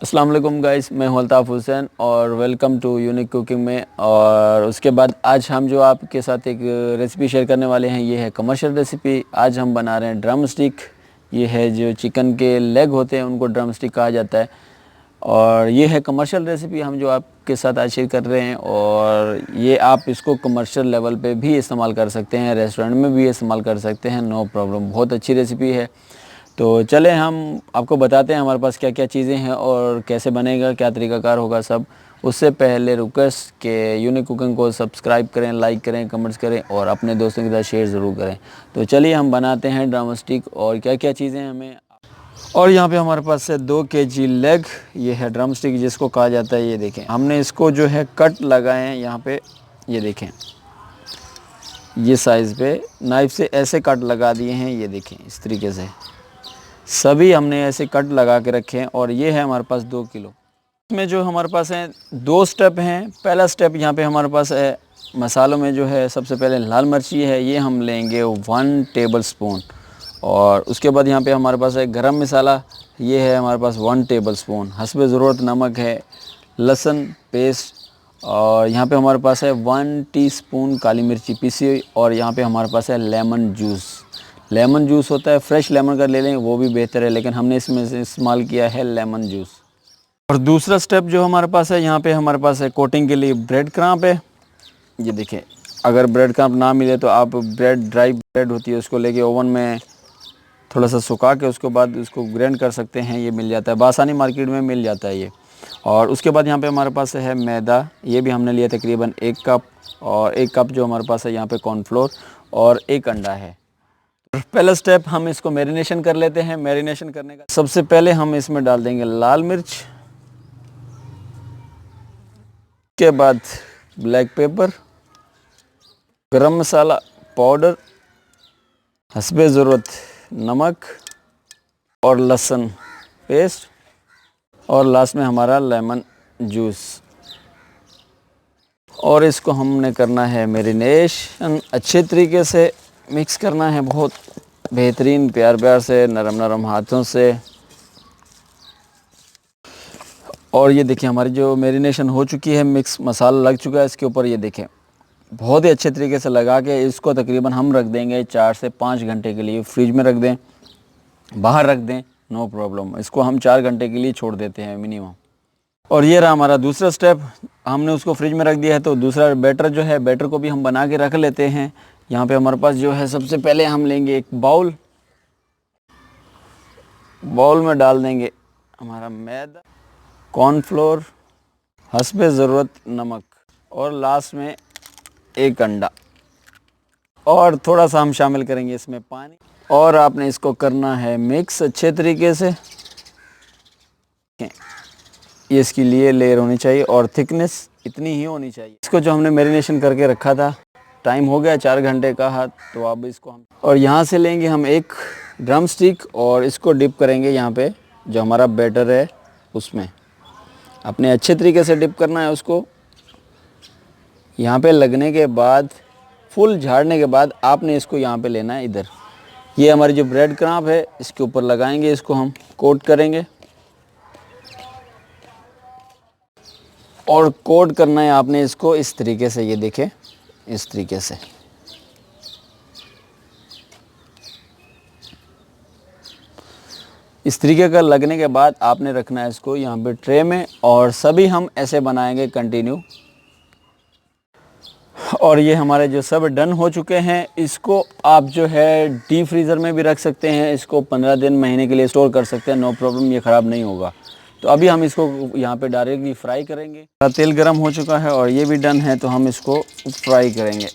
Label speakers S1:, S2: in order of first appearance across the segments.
S1: अस्सलाम वालेकुम गाइस, मैं हूं अल्ताफ़ हुसैन और वेलकम टू यूनिक कुकिंग में। और उसके बाद आज हम जो आपके साथ एक रेसिपी शेयर करने वाले हैं, ये है कमर्शियल रेसिपी। आज हम बना रहे हैं ड्रम स्टिक। ये है जो चिकन के लेग होते हैं उनको ड्रम स्टिक कहा जाता है। और ये है कमर्शियल रेसिपी हम जो आपके साथ आज शेयर कर रहे हैं। और ये आप इसको कमर्शियल लेवल पे भी इस्तेमाल कर सकते हैं, रेस्टोरेंट में भी इस्तेमाल कर सकते हैं, नो प्रॉब्लम। बहुत अच्छी रेसिपी है। तो चले हम आपको बताते हैं हमारे पास क्या क्या चीज़ें हैं और कैसे बनेगा, क्या तरीक़ाकार होगा सब। उससे पहले रिक्वेस्ट के यूनिक कुकिंग को सब्सक्राइब करें, लाइक करें, कमेंट्स करें और अपने दोस्तों के साथ शेयर ज़रूर करें। तो चलिए हम बनाते हैं ड्रम स्टिक और क्या क्या चीज़ें हमें। और यहाँ पे हमारे पास है 2 केजी लेग। ये है ड्रम स्टिक जिसको कहा जाता है। ये देखें, हमने इसको जो है कट लगाए हैं यहाँ पे। ये देखें, ये साइज़ पे नाइफ़ से ऐसे कट लगा दिए हैं। ये देखें, इस तरीके से सभी हमने ऐसे कट लगा के रखे हैं। और ये है हमारे पास 2 किलो। इसमें जो हमारे पास हैं 2 स्टेप हैं। पहला स्टेप यहाँ पे हमारे पास है मसालों में जो है सबसे पहले लाल मिर्ची है, ये हम लेंगे 1 टेबल स्पून। और उसके बाद यहाँ पे हमारे पास है गरम मसाला, ये है हमारे पास 1 टेबल स्पून। हस्बे ज़रूरत नमक है, लहसुन पेस्ट। और यहाँ पे हमारे पास है 1 टीस्पून काली मिर्ची पीसी हुई। और यहाँ पे हमारे पास है लेमन जूस। लेमन जूस होता है, फ्रेश लेमन का ले लें वो भी बेहतर है, लेकिन हमने इसमें से इस्तेमाल किया है लेमन जूस। और दूसरा स्टेप जो हमारे पास है, यहाँ पे हमारे पास है कोटिंग के लिए ब्रेड क्रम्ब है। ये देखें, अगर ब्रेड क्रम्ब ना मिले तो आप ड्राई ब्रेड होती है उसको लेके ओवन में थोड़ा सा सुखा के उसके बाद उसको ग्राइंड कर सकते हैं। ये मिल जाता है बासानी, मार्केट में मिल जाता है ये। और उसके बाद यहाँ पे हमारे पास है मैदा, ये भी हमने लिया तकरीबन 1 कप। और 1 कप जो हमारे पास है यहाँ पे कॉर्नफ्लोर और 1 अंडा है। पहला स्टेप हम इसको मैरिनेशन कर लेते हैं। मैरिनेशन करने का सबसे पहले हम इसमें डाल देंगे लाल मिर्च, के बाद ब्लैक पेपर, गरम मसाला पाउडर, हस्बे ज़रूरत नमक और लहसुन पेस्ट। और लास्ट में हमारा लेमन जूस। और इसको हमने करना है मैरिनेशन, अच्छे तरीके से मिक्स करना है, बहुत बेहतरीन प्यार प्यार से, नरम नरम हाथों से। और ये देखिए हमारी जो मैरिनेशन हो चुकी है, मिक्स मसाला लग चुका है इसके ऊपर। ये देखें, बहुत ही अच्छे तरीके से लगा के इसको तकरीबन हम रख देंगे 4 से 5 घंटे के लिए। फ्रिज में रख दें, बाहर रख दें, नो प्रॉब्लम। इसको हम 4 घंटे के लिए छोड़ देते हैं मिनिमम। और ये रहा हमारा दूसरा स्टेप, हमने उसको फ्रिज में रख दिया है। तो दूसरा बैटर जो है, बैटर को भी हम बना के रख लेते हैं। यहाँ पे हमारे पास जो है सबसे पहले हम लेंगे एक बाउल में डाल देंगे हमारा मैदा, कॉर्नफ्लोर, हस्बे ज़रूरत नमक और लास्ट में 1 अंडा। और थोड़ा सा हम शामिल करेंगे इसमें पानी। और आपने इसको करना है मिक्स अच्छे तरीके से। ये इसकी लिए लेयर होनी चाहिए और थिकनेस इतनी ही होनी चाहिए। इसको जो हमने मैरिनेशन करके रखा था, टाइम हो गया 4 घंटे का हाथ, तो अब इसको हम और यहाँ से लेंगे हम एक ड्रम स्टिक और इसको डिप करेंगे यहाँ पे जो हमारा बैटर है उसमें। अपने अच्छे तरीके से डिप करना है उसको। यहाँ पे लगने के बाद, फुल झाड़ने के बाद आपने इसको यहाँ पे लेना है इधर। ये हमारी जो ब्रेड क्रम्ब है इसके ऊपर लगाएंगे, इसको हम कोट करेंगे। और कोट करना है आपने इसको इस तरीके से, ये देखें इस तरीके से। इस तरीके का लगने के बाद आपने रखना है इसको यहाँ पे ट्रे में। और सभी हम ऐसे बनाएंगे कंटिन्यू। और ये हमारे जो सब डन हो चुके हैं, इसको आप जो है डीप फ्रीज़र में भी रख सकते हैं। इसको 15 दिन, महीने के लिए स्टोर कर सकते हैं, नो प्रॉब्लम, ये ख़राब नहीं होगा। तो अभी हम इसको यहाँ पे डायरेक्टली फ्राई करेंगे। तेल गरम हो चुका है और ये भी डन है, तो हम इसको फ्राई करेंगे।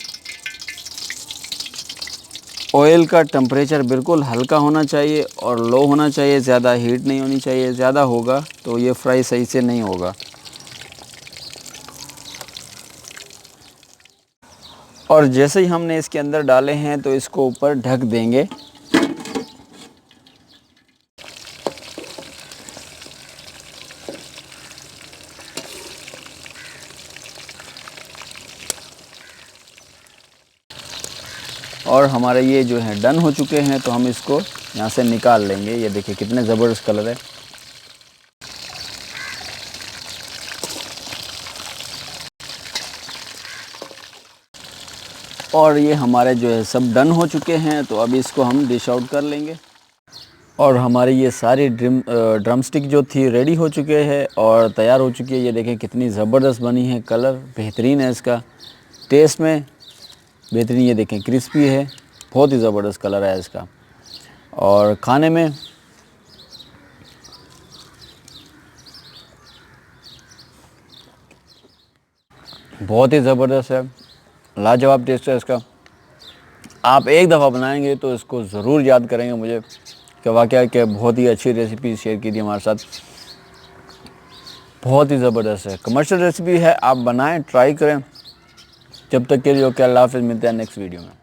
S1: ऑयल का टेम्परेचर बिल्कुल हल्का होना चाहिए और लो होना चाहिए, ज़्यादा हीट नहीं होनी चाहिए। ज़्यादा होगा तो ये फ्राई सही से नहीं होगा। और जैसे ही हमने इसके अंदर डाले हैं तो इसको ऊपर ढक देंगे। और हमारे ये जो है डन हो चुके हैं, तो हम इसको यहाँ से निकाल लेंगे। ये देखिए कितने ज़बरदस्त कलर है। और ये हमारे जो है सब डन हो चुके हैं, तो अभी इसको हम डिश आउट कर लेंगे। और हमारी ये सारी ड्रम स्टिक जो थी रेडी हो चुके हैं और तैयार हो चुकी है। ये देखें कितनी ज़बरदस्त बनी है, कलर बेहतरीन है इसका, टेस्ट में बेहतरीन। ये देखें क्रिस्पी है, बहुत ही ज़बरदस्त कलर है इसका, और खाने में बहुत ही ज़बरदस्त है, लाजवाब टेस्ट है इसका। आप एक दफ़ा बनाएंगे तो इसको ज़रूर याद करेंगे मुझे कि वाकई कि बहुत ही अच्छी रेसिपी शेयर की थी हमारे साथ, बहुत ही ज़बरदस्त है। कमर्शियल रेसिपी है, आप बनाएं, ट्राई करें। जब तक के लिए ओके, अल्लाह हाफ़िज़, मिलते हैं नेक्स्ट वीडियो में।